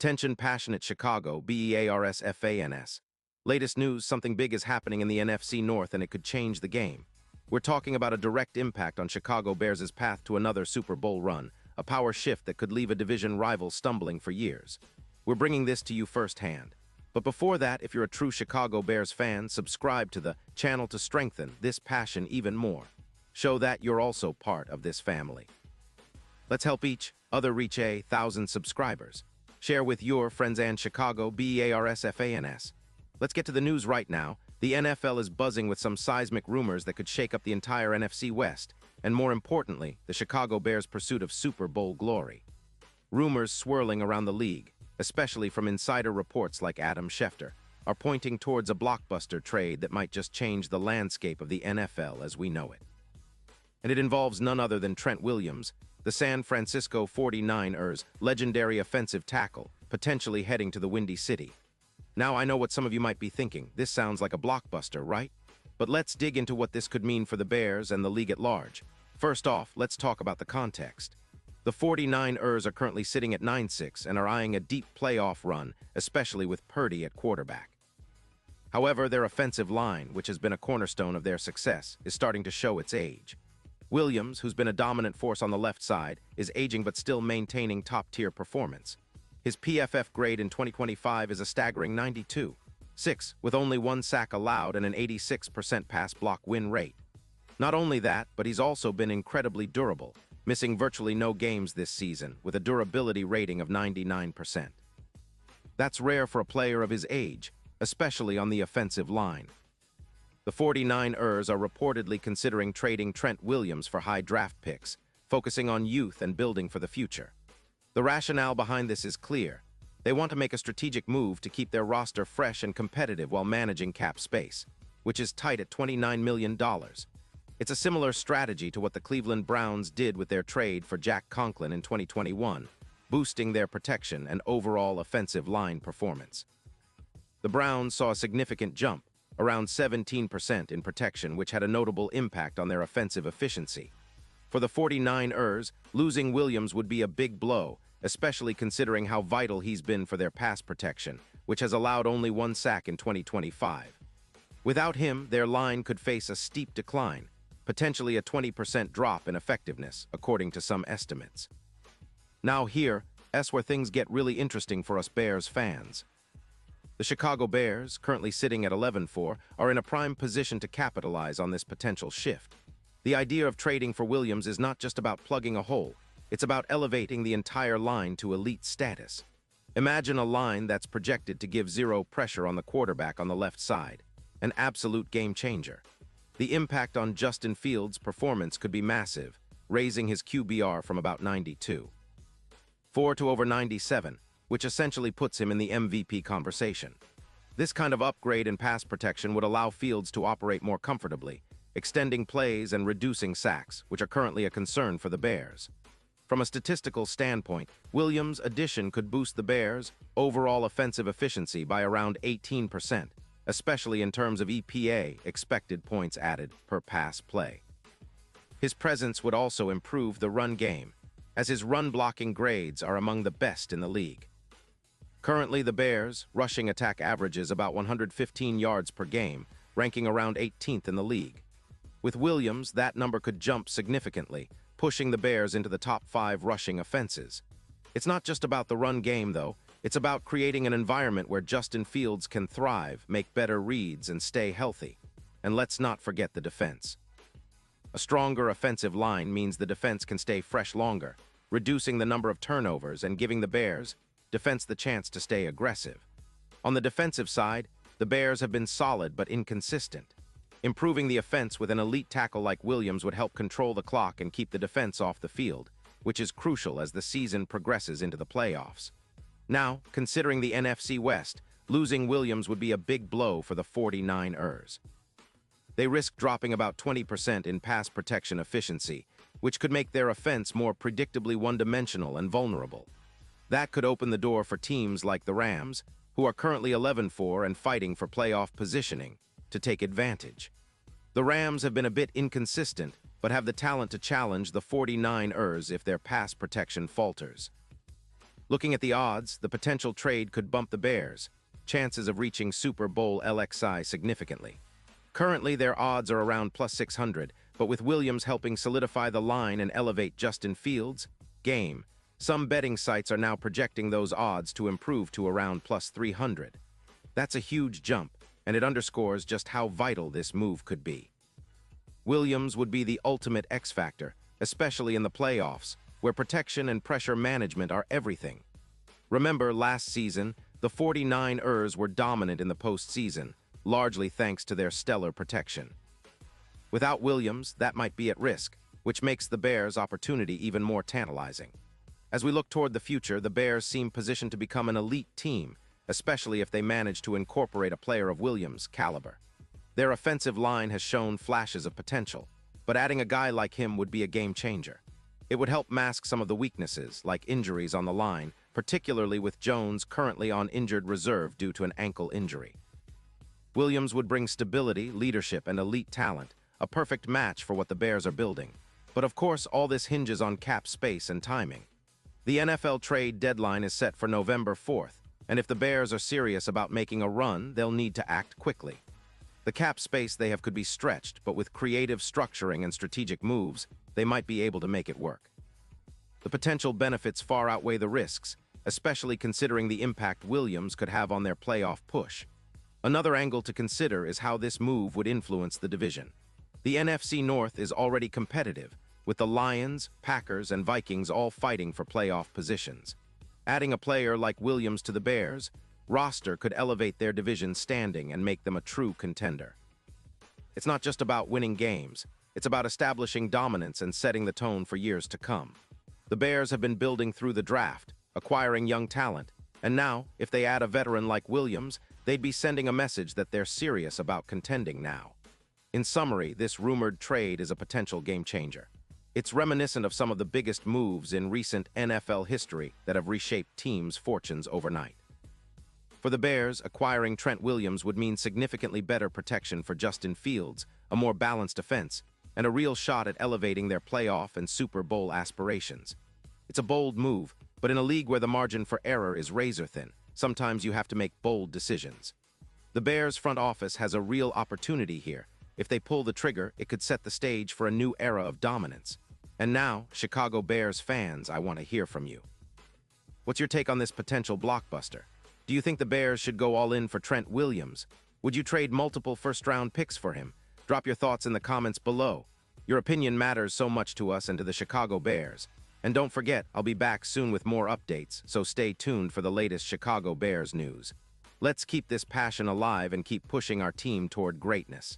Attention passionate Chicago, Bears fans. Latest news, something big is happening in the NFC North and it could change the game. We're talking about a direct impact on Chicago Bears' path to another Super Bowl run, a power shift that could leave a division rival stumbling for years. We're bringing this to you firsthand. But before that, if you're a true Chicago Bears fan, subscribe to the channel to strengthen this passion even more. Show that you're also part of this family. Let's help each other reach 1,000 subscribers. Share with your friends and Chicago Bears fans. Let's get to the news right now. The NFL is buzzing with some seismic rumors that could shake up the entire NFC West, and more importantly, the Chicago Bears' pursuit of Super Bowl glory. Rumors swirling around the league, especially from insider reports like Adam Schefter, are pointing towards a blockbuster trade that might just change the landscape of the NFL as we know it. And it involves none other than Trent Williams, the San Francisco 49ers' legendary offensive tackle, potentially heading to the Windy City. Now, I know what some of you might be thinking. This sounds like a blockbuster, right? But let's dig into what this could mean for the Bears and the league at large. First off, let's talk about the context. The 49ers are currently sitting at 9-6 and are eyeing a deep playoff run, especially with Purdy at quarterback. However, their offensive line, which has been a cornerstone of their success, is starting to show its age. Williams, who's been a dominant force on the left side, is aging but still maintaining top-tier performance. His PFF grade in 2025 is a staggering 92.6, with only one sack allowed and an 86% pass block win rate. Not only that, but he's also been incredibly durable, missing virtually no games this season, with a durability rating of 99%. That's rare for a player of his age, especially on the offensive line. The 49ers are reportedly considering trading Trent Williams for high draft picks, focusing on youth and building for the future. The rationale behind this is clear. They want to make a strategic move to keep their roster fresh and competitive while managing cap space, which is tight at $29 million. It's a similar strategy to what the Cleveland Browns did with their trade for Jack Conklin in 2021, boosting their protection and overall offensive line performance. The Browns saw a significant jump, around 17% in protection, which had a notable impact on their offensive efficiency. For the 49ers, losing Williams would be a big blow, especially considering how vital he's been for their pass protection, which has allowed only one sack in 2025. Without him, their line could face a steep decline, potentially a 20% drop in effectiveness, according to some estimates. Now here's where things get really interesting for us Bears fans. The Chicago Bears, currently sitting at 11-4, are in a prime position to capitalize on this potential shift. The idea of trading for Williams is not just about plugging a hole, it's about elevating the entire line to elite status. Imagine a line that's projected to give zero pressure on the quarterback on the left side, an absolute game changer. The impact on Justin Fields' performance could be massive, raising his QBR from about 92.4 to over 97, which essentially puts him in the MVP conversation. This kind of upgrade in pass protection would allow Fields to operate more comfortably, extending plays and reducing sacks, which are currently a concern for the Bears. From a statistical standpoint, Williams' addition could boost the Bears' overall offensive efficiency by around 18%, especially in terms of EPA, expected points added per pass play. His presence would also improve the run game, as his run-blocking grades are among the best in the league. Currently, the Bears' rushing attack averages about 115 yards per game, ranking around 18th in the league. With Williams, that number could jump significantly, pushing the Bears into the top 5 rushing offenses. It's not just about the run game, though. It's about creating an environment where Justin Fields can thrive, make better reads, and stay healthy. And let's not forget the defense. A stronger offensive line means the defense can stay fresh longer, reducing the number of turnovers and giving the Bears' defense the chance to stay aggressive. On the defensive side, the Bears have been solid but inconsistent. Improving the offense with an elite tackle like Williams would help control the clock and keep the defense off the field, which is crucial as the season progresses into the playoffs. Now, considering the NFC West, losing Williams would be a big blow for the 49ers. They risk dropping about 20% in pass protection efficiency, which could make their offense more predictably one-dimensional and vulnerable. That could open the door for teams like the Rams, who are currently 11-4 and fighting for playoff positioning, to take advantage. The Rams have been a bit inconsistent, but have the talent to challenge the 49ers if their pass protection falters. Looking at the odds, the potential trade could bump the Bears' chances of reaching Super Bowl LXI significantly. Currently, their odds are around plus 600, but with Williams helping solidify the line and elevate Justin Fields' game, some betting sites are now projecting those odds to improve to around plus 300. That's a huge jump, and it underscores just how vital this move could be. Williams would be the ultimate X factor, especially in the playoffs, where protection and pressure management are everything. Remember, last season, the 49ers were dominant in the postseason, largely thanks to their stellar protection. Without Williams, that might be at risk, which makes the Bears' opportunity even more tantalizing. As we look toward the future, the Bears seem positioned to become an elite team, especially if they manage to incorporate a player of Williams' caliber. Their offensive line has shown flashes of potential, but adding a guy like him would be a game changer. It would help mask some of the weaknesses, like injuries on the line, particularly with Jones currently on injured reserve due to an ankle injury. Williams would bring stability, leadership, and elite talent, a perfect match for what the Bears are building. But of course, all this hinges on cap space and timing. The NFL trade deadline is set for November 4th, and if the Bears are serious about making a run, they'll need to act quickly. The cap space they have could be stretched, but with creative structuring and strategic moves, they might be able to make it work. The potential benefits far outweigh the risks, especially considering the impact Williams could have on their playoff push. Another angle to consider is how this move would influence the division. The NFC North is already competitive, with the Lions, Packers, and Vikings all fighting for playoff positions. Adding a player like Williams to the Bears' roster could elevate their division standing and make them a true contender. It's not just about winning games, it's about establishing dominance and setting the tone for years to come. The Bears have been building through the draft, acquiring young talent, and now, if they add a veteran like Williams, they'd be sending a message that they're serious about contending now. In summary, this rumored trade is a potential game changer. It's reminiscent of some of the biggest moves in recent NFL history that have reshaped teams' fortunes overnight. For the Bears, acquiring Trent Williams would mean significantly better protection for Justin Fields, a more balanced offense, and a real shot at elevating their playoff and Super Bowl aspirations. It's a bold move, but in a league where the margin for error is razor-thin, sometimes you have to make bold decisions. The Bears' front office has a real opportunity here. If they pull the trigger, it could set the stage for a new era of dominance. And now, Chicago Bears fans, I want to hear from you. What's your take on this potential blockbuster? Do you think the Bears should go all in for Trent Williams? Would you trade multiple first-round picks for him? Drop your thoughts in the comments below. Your opinion matters so much to us and to the Chicago Bears. And don't forget, I'll be back soon with more updates, so stay tuned for the latest Chicago Bears news. Let's keep this passion alive and keep pushing our team toward greatness.